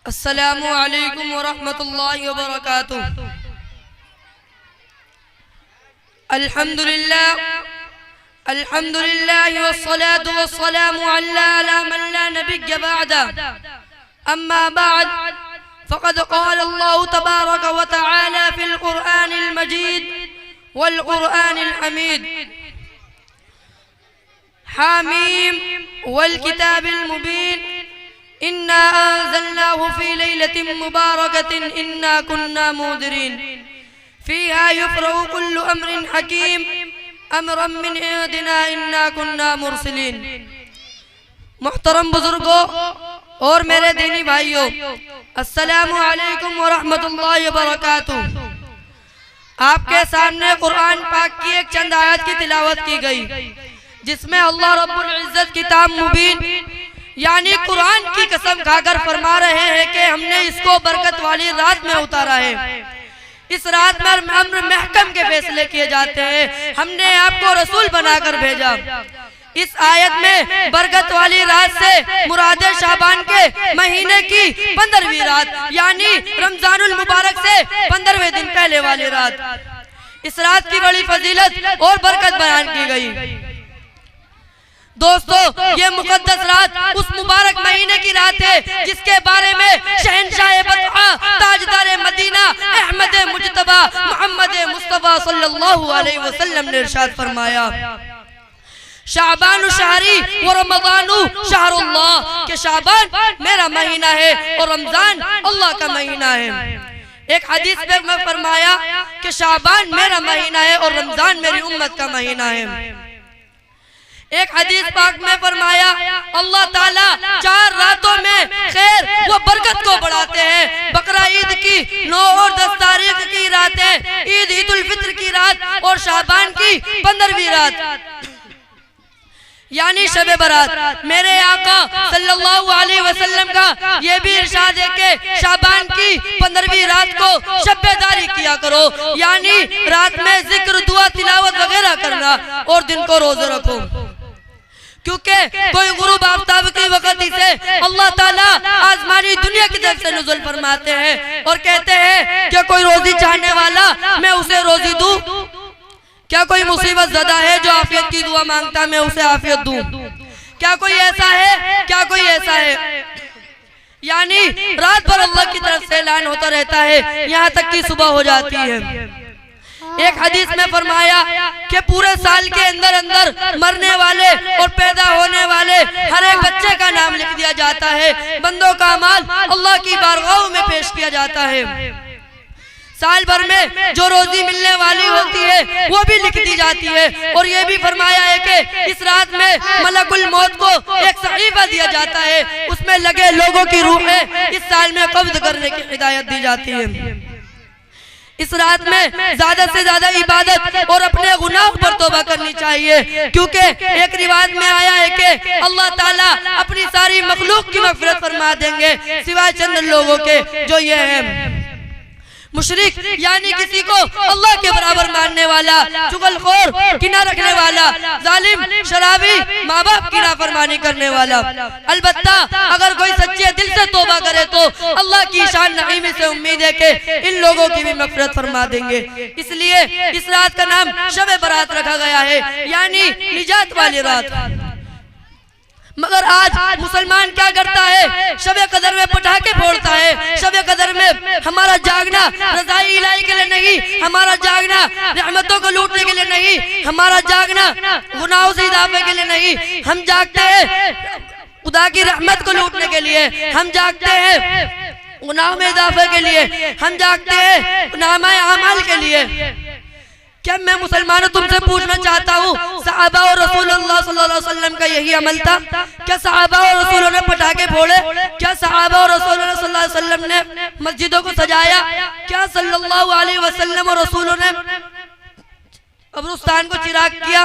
अस्सलामु अलैकुम वरहमतुल्लाहि वबरकातुह। अल्हम्दुलिल्लाह वस्सलातु वस्सलामु अला मन ला नबिय्य बअदा। अम्मा बअद फ़क़द क़ाल अल्लाहु तबारक व तआला फ़िल क़ुरआनिल मजीद वल क़ुरआनिल हमीद। हामीम वल किताबिल मुबीन। इन्ना अंज़लनाहु फ़ी लैलतिन मुबारकतिन इन्ना कुन्ना मुंदिरीन फ़ीहा युफ़रक़ु कुल्लु अम्रिन हकीम अम्रन मिन इंदिना इन्ना कुन्ना मुरसिलीन। मुहतरम बुजुर्गों और मेरे दीनी भाइयों, अस्सलामु अलैकुम व रहमतुल्लाहि व बरकातुहू। आपके सामने कुरान पाक की एक चंद आयत की तिलावत की गई, जिसमें अल्लाह रब्बुल इज्जत किताब मुबीन यानी कुरान की कसम खाकर फरमा रहे हैं कि हमने इसको बरकत वाली रात में उतारा है। इस रात में अम्र महकम के फैसले किए जाते हैं। हमने आपको रसूल बनाकर भेजा। इस आयत में बरकत वाली रात से मुराद शाबान के महीने की 15वीं रात यानी रमजानुल मुबारक से 15वें दिन पहले वाली रात। इस रात की बड़ी फजीलत और बरकत बयान की गई। दोस्तों, ये मुकद्दस रात उस मुबारक महीने की रात है जिसके बारे में शहंशाह बतआ ताजदार मदीना अहमद मुजतबा मोहम्मद मुस्तफा सल्लल्लाहु अलैहि वसल्लम ने इरशाद फरमाया, शाबानु शहरी व रमज़ानु शहरुल्लाह, के शाबान मेरा महीना है और रमजान अल्लाह का महीना है। एक हदीस में फरमाया कि शाबान मेरा महीना है और रमजान मेरी उम्मत का महीना है। एक हदीस पाक में फरमाया अल्लाह ताला 4 रातों में खैर व बरकत को बढ़ाते हैं। बकरा ईद की 9 और 10 तारीख की रातें, ईद उल फित्र की रात और शाबान की 15वीं रात यानी शबे बारात। मेरे आका सल्लल्लाहु अलैहि वसल्लम का ये भी इरशाद है कि शाबान की 15वीं रात को शब्बेदारी किया करो, यानी रात में जिक्र दुआ तिलावत वगैरह करना और दिन को रोजे रखो, क्योंकि कोई गुरूब आफ्ताब की वक्त से अल्लाह ताला आसमानी दुनिया की तरफ से नुज़ुल फरमाते हैं और कहते हैं कि कोई रोजी चाहने वाला मैं उसे रोजी दूं। क्या कोई मुसीबत ज़दा है जो आफियत की दुआ मांगता मैं उसे आफियत दूं? क्या कोई ऐसा है? क्या कोई ऐसा है? यानी रात भर अल्लाह की तरफ से ऐलान होता रहता है, यहाँ तक कि सुबह हो जाती है। एक हदीस में फरमाया कि पूरे साल के अंदर अंदर मरने वाले और पैदा होने वाले हर एक बच्चे का नाम लिख दिया जाता है। बंदों का अमाल अल्लाह की बारगाह में पेश किया जाता है। साल भर में जो रोजी मिलने वाली होती है वो भी लिख दी जाती है। और ये भी फरमाया है कि इस रात में मलकुल मौत को एक सहीफा दिया जाता है, उसमें लगे लोगों की रूहें इस साल में कब्ज करने की हिदायत दी जाती है। इस रात में ज्यादा से ज्यादा इबादत और अपने गुनाह पर तौबा करनी चाहिए, क्योंकि एक रिवाज में आया है कि अल्लाह ताला अपनी सारी मखलूक की मग़फ़िरत फरमा देंगे सिवाय चंद लोगों के, जो ये है मुशरिक, यानी किसी को अल्लाह के बराबर मानने वाला, चुगलखोर, किना रखने वाला, जालिम, शराबी, माँ बाप की नाफरमानी करने वाला। अलबत्ता अगर कोई सच्चे दिल से तौबा करे तो अल्लाह की शान नईमी से उम्मीद है कि इन लोगों की भी मग़फ़िरत फरमा देंगे। इसलिए इस रात का नाम शब बारात रखा गया है, यानी निजात वाली रात। मगर आज मुसलमान क्या करता है? शबे कदर में पटाखे फोड़ता है। शबे कदर में हमारा जागना रज़ाई इलाही के लिए नहीं, हमारा जागना रहमतों को लूटने के लिए नहीं, हमारा जागना गुनाहों से इजाफे के लिए नहीं। हम जागते हैं खुदा की रहमत को लूटने के लिए, हम जागते हैं गुनाह में इजाफे के लिए, हम जागते हैं नामा अमाल के लिए। क्या मैं मुसलमानों तुमसे पूछना चाहता हूँ, सहाबा और रसूलुल्लाह सल्लल्लाहु अलैहि वसल्लम का यही अमल था? क्या सहाबा और रसूलों ने पटाखे फोड़े? क्या सहाबा और रसूलुल्लाह सल्लल्लाहु अलैहि वसल्लम ने मस्जिदों को सजाया? क्या सल्लल्लाहु अलैहि वसल्लम और रसूलों ने कब्रिस्तान को चिराग किया?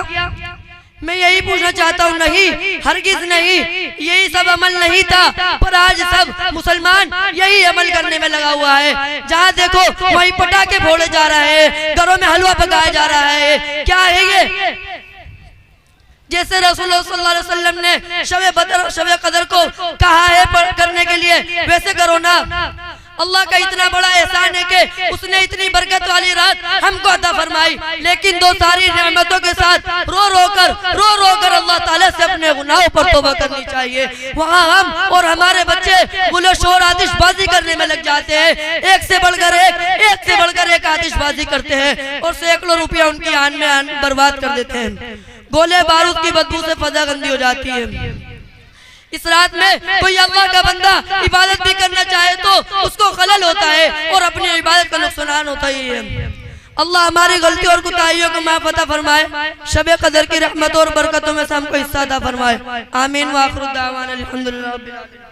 मैं यही पूछना चाहता हूँ, नहीं, हरगिज नहीं, यही सब अमल नहीं था। पर आज सब मुसलमान यही अमल करने में लगा हुआ है। जहाँ देखो वही पटाखे फोड़े जा रहे हैं, घरों में हलवा पकाया जा रहा है। क्या है ये? जैसे रसूलुल्लाह सल्लल्लाहु अलैहि वसल्लम ने शब कदर को कहा है करने के लिए, वैसे करो ना। अल्लाह का इतना बड़ा एहसान है कि उसने इतनी बरकत वाली रात हमको अता फरमाई, लेकिन दो सारी नेमतों के साथ रो रो कर अल्लाह ताला से अपने गुनाहों पर तौबा करनी चाहिए। वहाँ हम और हमारे बच्चे गुलो शोर आतिशबाजी करने में लग जाते हैं, एक से बढ़कर एक आतिशबाजी करते हैं और सैकड़ों रुपया उनकी आन में बर्बाद कर देते हैं। गोले बारूद की बदबू से फजा गंदी हो जाती है। इस रात में कोई अल्लाह का बंदा इबादत भी करना चाहे तो उसको खलल होता है और अपनी इबादत का नुकसान होता ही है। अल्लाह हमारी गलती और कुताहियों को माफ अता फरमाए, शब कदर की रहमत और बरकतों में से हमको हिस्सा अता फरमाए। आमीन व आखिर दावाना अल्हम्दुलिल्लाह।